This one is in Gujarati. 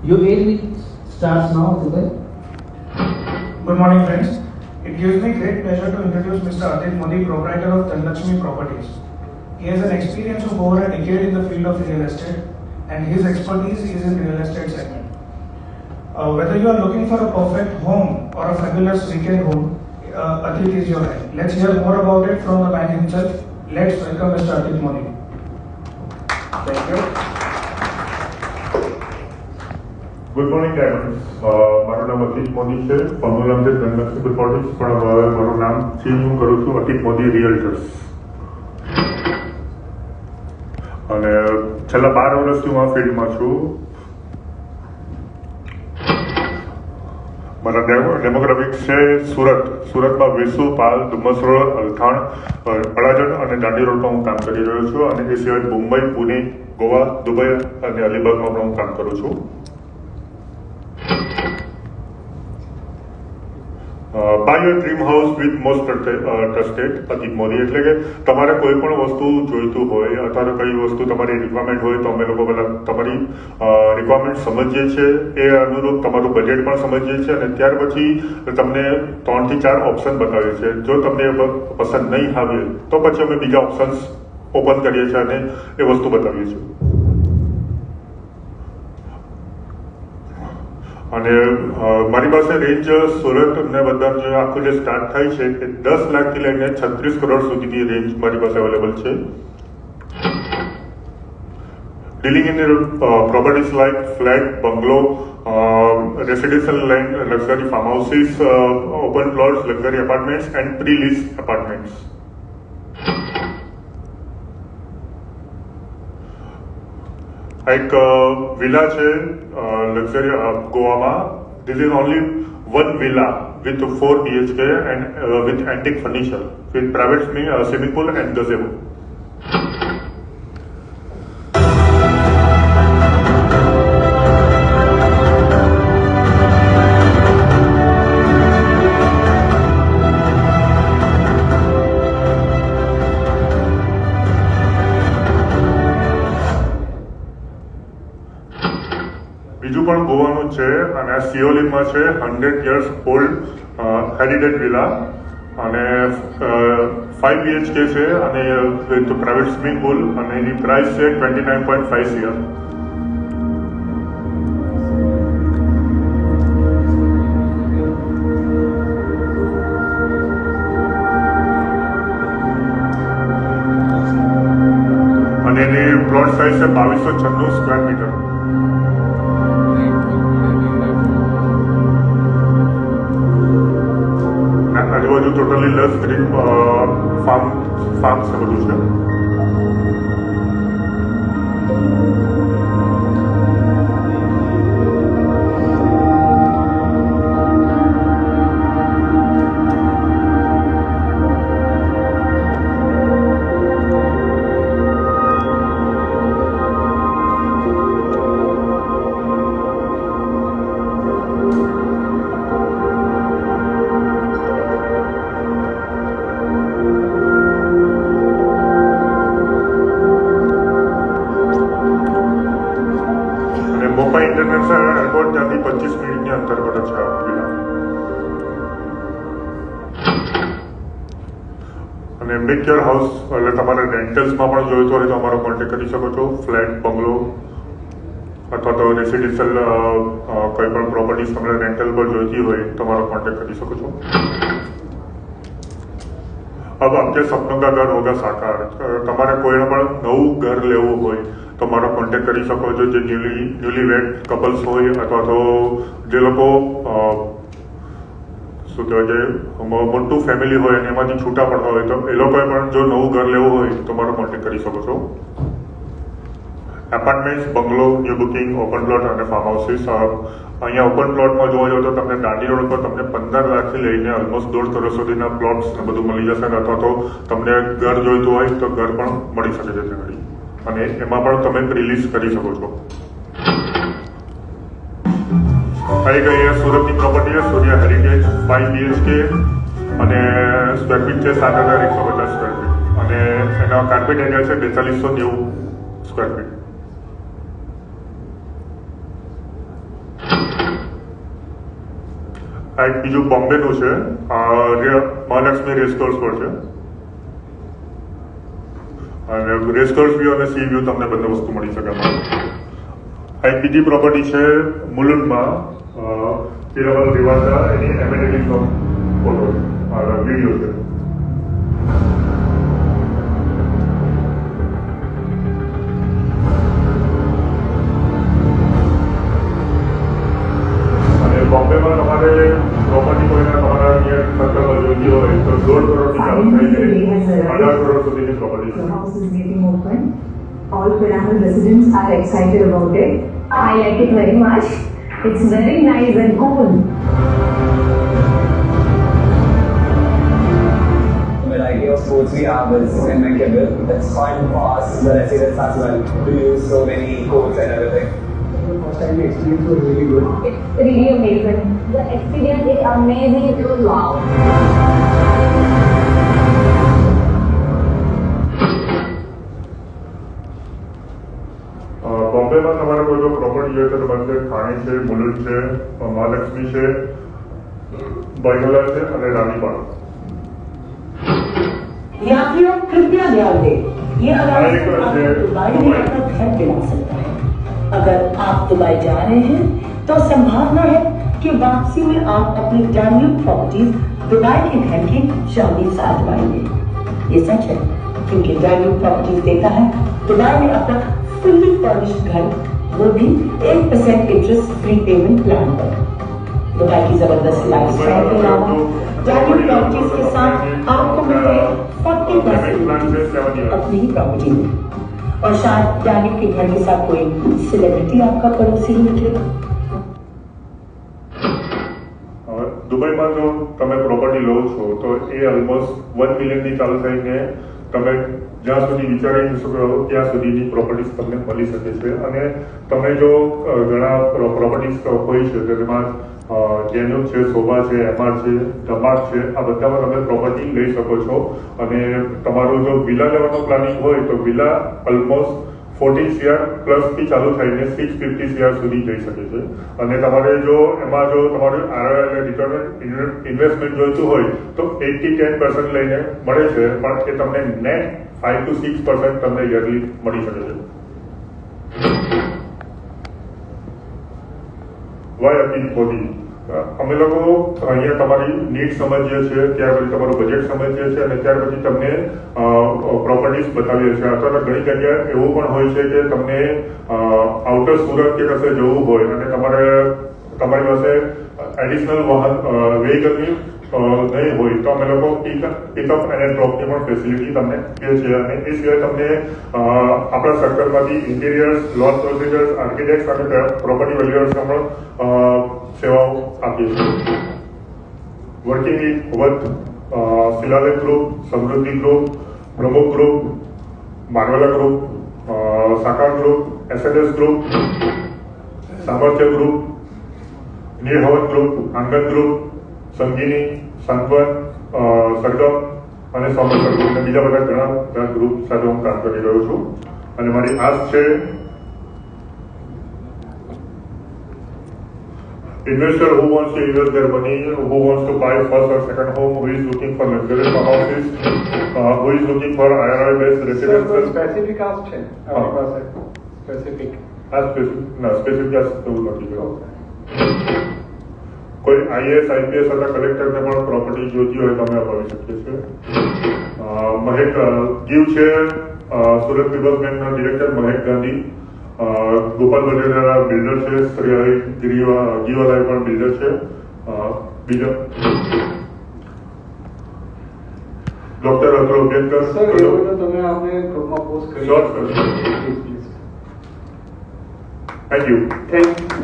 Your age starts now, Dubai. Good morning, friends. It gives me great pleasure to introduce Mr. Adit Modi, proprietor of Dhanlakshmi Properties. He has an experience of over a decade in the field of real estate, and his expertise is in real estate segment. Whether you are looking for a perfect home or a fabulous weekend home, Adit is your guy. Let's hear more about it from the man himself. Let's welcome Mr. Adit Modi. Thank you. Good morning diamonds. મારું નામ અતિક મોદી છે. ફોર્મનું નામ છે ધનલક્ષ્મી પ્રોપર્ટીઝ, પણ હવે મારું નામ ચેન્જ હું કરું છું અતિક મોદી રિયલ્ટર્સ. અને છેલ્લા 12 વર્ષથી હું આ ફિલ્ડમાં છું. મારા ડેમોગ્રાફિક્સ છે સુરતમાં વેસુ, પાલ, ડુમસ રોડ, અલથાણ, અડાજણ અને દાંડી રોડ પર હું કામ કરી રહ્યો છું. અને એ સિવાય મુંબઈ, પુણે, ગોવા, દુબઈ અને અલીબાગમાં પણ હું કામ કરું છું. Buy your dream house with most trusted Atik Modi. એટલે કે તમારે કોઈ પણ વસ્તુ જોઈતું હોય અથવા તો કઈ વસ્તુ તમારી રિક્વાયરમેન્ટ હોય તો અમે લોકો પહેલાં તમારી રિક્વાયરમેન્ટ સમજીએ છીએ, એ અનુરૂપ તમારું બજેટ પણ સમજીએ છીએ અને ત્યાર પછી તમને 3 થી 4 ઓપ્શન બતાવીએ છીએ. જો તમને પસંદ નહીં આવે તો પછી અમે બીજા ઓપ્શન્સ ઓપન કરીએ છીએ અને એ વસ્તુ બતાવીએ છીએ. અને મારી પાસે રેન્જ સુરત ને બધા જે આખું જે સ્ટાર્ટ થાય છે એ 10 લાખથી લઈને 36 કરોડ સુધીની રેન્જ મારી પાસે અવેલેબલ છે. Dealing in properties like flat, bungalow, residential land, luxury farm houses, open plots, luxury apartments and pre lease apartments. એક વિલા છે લક્ઝરી ગોવામાં. This is only one villa with 4 BHK and with antique furniture, with private swimming pool and gazebo. બીજું પણ ગોવાનું છે અને આ સિયોલીમાં છે 100 years old હેરિટેજ વિલા અને 5 BHK છે અને વિથ પ્રાઇવેટ સ્વિમિંગ પુલ અને એની પ્રાઇસ છે 29.5 CR. અને એની પ્લોટ સાઇઝ છે 2296 સ્ક્વેર મીટર. આજુબાજુ ટોટલી 10 ગ્રીન ફાર્મ્સ ને બધું છે. મોપા ઇન્ટરનેશનલ એરપોર્ટ ત્યાંથી 25 મિનિટની અંતર પર છે આ વિલા. અને મેક યોર હાઉસ એટલે તમારે રેન્ટલ્સમાં પણ જોઈતો હોય તો અમારો કોન્ટેક્ટ કરી શકો છો. ફ્લેટ, બંગલો અથવા તો રેસિડેન્શિયલ કોઈ પણ પ્રોપર્ટીઝ તમારે રેન્ટલ પર જોઈતી હોય તો અમારો કોન્ટેક્ટ કરી શકો છો. अब आपके सपनों का घर होगा साकार. તમારે કોઈને પણ નવું ઘર લેવું હોય તો મારો કોન્ટેક્ટ કરી શકો છો. જે ન્યૂલી વેડ કપલ્સ હોય અથવા તો જે લોકો શું કહેવાય છે મોટું ફેમિલી હોય અને એમાંથી છૂટા પડતા હોય તો એ લોકોએ પણ જો નવું ઘર લેવું હોય તો મારો કોન્ટેક્ટ કરી શકો છો. એપાર્ટમેન્ટ્સ, બંગલો, ન્યૂ બુકિંગ, ઓપન પ્લોટ અને ફાર્મ હાઉસીસ. અહીંયા ઓપન પ્લોટમાં જોવા જાવ તો તમને દાંડી રોડ પર તમને 15 લાખથી લઈને ઓલમોસ્ટ 1.5 કરોડ સુધીના પ્લોટ્સ ને બધું મળી જશે. અથવા તો તમને ઘર જોઈતું હોય તો ઘર પણ મળી શકે છે ત્યાં અને એમાં પણ તમે રિલીઝ કરી શકો છો. આવી ગઈ સુરતની પ્રોપર્ટી છે સૂર્યા હેરિટેજ 5 BHK અને સ્ક્વેર ફીટ છે 7150 સ્ક્વેર ફીટ અને એના કાર્પેટ એરિયા છે 4290 સ્ક્વેર ફીટ. આ એક બીજું બોમ્બેનું છે, મહાલક્ષ્મી રેસકોર્સ પર છે, અને રેસકોર્સ વ્યૂ અને સી વ્યૂ તમને બંને વસ્તુ મળી શકે. આ એક બીજી પ્રોપર્ટી છે મુલુંડમાં, તિરુમલ રિવાસા, એની એમેનિટીઝનો ફોટો વિડીયો છે. બોમ્બેમાં તમારે પ્રોપર્ટી કોઈને તમારા નિયર સર્કલમાં જોઈતી હોય તો 1.5 કરોડથી ચાલુ થઈને 18 કરોડ સુધીની પ્રોપર્ટી છે. The house is getting open. All Piramal residents are excited about it. I like it very much. It's very nice and cool. The variety of sports we have is impeccable. It's fun for us, the residents as well, to use so many courts and everything. First time the experience was really good. It's really amazing. The experience is amazing. It was wow. બોમ્બેમાં તમારે કોઈ જો પ્રોપર્ટી જોઈએ તો તમારે થાણે છે, મુલુંડ છે, મહાલક્ષ્મી છે, બાયગોલા છે અને રાણીપાડ. यात्रियों कृपया ध्यान दें, ये अनाउंसमेंट आपको दुबई में अपना घर दिला सकता है. अगर आप दुबई जा रहे हैं तो संभावना है कि वापसी में आप अपनी डैन्यूब प्रॉपर्टीज दुबई के घर की चाबी साथ लाएंगे. ये सच है क्योंकि डैन्यूब प्रॉपर्टीज देता है दुबई में अब तक फुल्ली फर्निश्ड घर, वो भी 1% इंटरेस्ट फ्री पेमेंट प्लान पर. दुबई की जबरदस्त लाइफस्टाइल के अलावा डैन्यूब प्रॉपर्टीज के साथ आपको मिले 40% अपनी ही प्रॉपर्टी में. और शायद डैनिक के घर के साथ कोई सेलिब्रिटी आपका पड़ोसी ही निकलेगा. દુબઈમાં જો તમે પ્રોપર્ટી લો છો તો એ ઓલમોસ્ટ 1 મિલિયનથી ચાલુ થઈને તમે જ્યાં સુધી વિચારી શકો ત્યાં સુધીની પ્રોપર્ટીઝ તમને મળી શકે છે. અને તમે જો ઘણા પ્રોપર્ટીઝ હોય છે જેમાં જેન્યુબ છે, શોભા છે, એમઆર છે, ધમાક છે, આ બધામાં તમે પ્રોપર્ટી લઈ શકો છો. અને તમારું જો વિલા લેવાનું પ્લાનિંગ હોય તો વિલા ઓલમોસ્ટ 40 CR પ્લસથી ચાલુ થઈને 650 CR સુધી જઈ શકે છે. અને તમારે જો એમાં જો તમારું ROI રિટર્ન ઇન્વેસ્ટમેન્ટ જોઈતું હોય તો 8-10% લઈને મળે છે, પણ એ તમને નેટ 5 to 6% તમને યરલી મળી શકે છે. વાય અપીલ મોદી, અમે લોકો અહીંયા તમારી નીડ સમજીએ છીએ, ત્યાર પછી તમારું બજેટ સમજીએ છીએ અને ત્યાર પછી તમને પ્રોપર્ટીઝ બતાવીએ છીએ. અથવા ઘણી જગ્યાએ એવું પણ હોય છે કે તમને આઉટર સુરત કે કશે જવું હોય અને તમારી પાસે એડિશનલ વાહન વ્હીકલની નહીં હોય તો અમે લોકો પિકઅપ અને ડ્રોપની પણ ફેસિલિટી તમને આપીએ છીએ. અને એ સિવાય તમને આપણા સર્કલમાંથી ઇન્ટિરિયર્સ, લોન પ્રોસિજર્સ, આર્કિટેક્ટ અને પ્રોપર્ટી વેલ્યુઅર્સને પણ સેવાઓ આપીએ છીએ. Working with Shilalekh group, Samruddhi group, Pramukh group, Manavla group, Sakar group, SNS group, Samarthya group, Nirhavan group, Aangan group, Sangini, Santvan, Sargam અને સોમસર ગ્રુપ અને બીજા બધા ઘણા ગ્રુપ સાથે હું કામ કરી રહ્યો છું. અને મારી આશ છે investor who wants to invest their money, who wants to buy first or second home, who is looking for luxurious houses, who is looking for IRR based residential. Specific ask છે આપણી પાસે સ્પેસિફિક સ્પેસિફિક એવું નથી. કોઈ IAS, IPS અથવા કલેક્ટરને પણ પ્રોપર્ટી જોઈતી હોય તો અમે અપાવી શકીએ છીએ. મહેક ગીવ છે સુરત રિવરબેન્કના ડિરેક્ટર મહેક ગાંધી, ગોપાલ વડેરા બિલ્ડર છે, શ્રી હરિ ગીવાલાય પણ બિલ્ડર છે. બીજા ડોક્ટર અતુલ બેનકર. સર એ બધું તમે આપણે ગ્રુપમાં પોસ્ટ કરી Sure, sir. Please. Thank you. Thank you.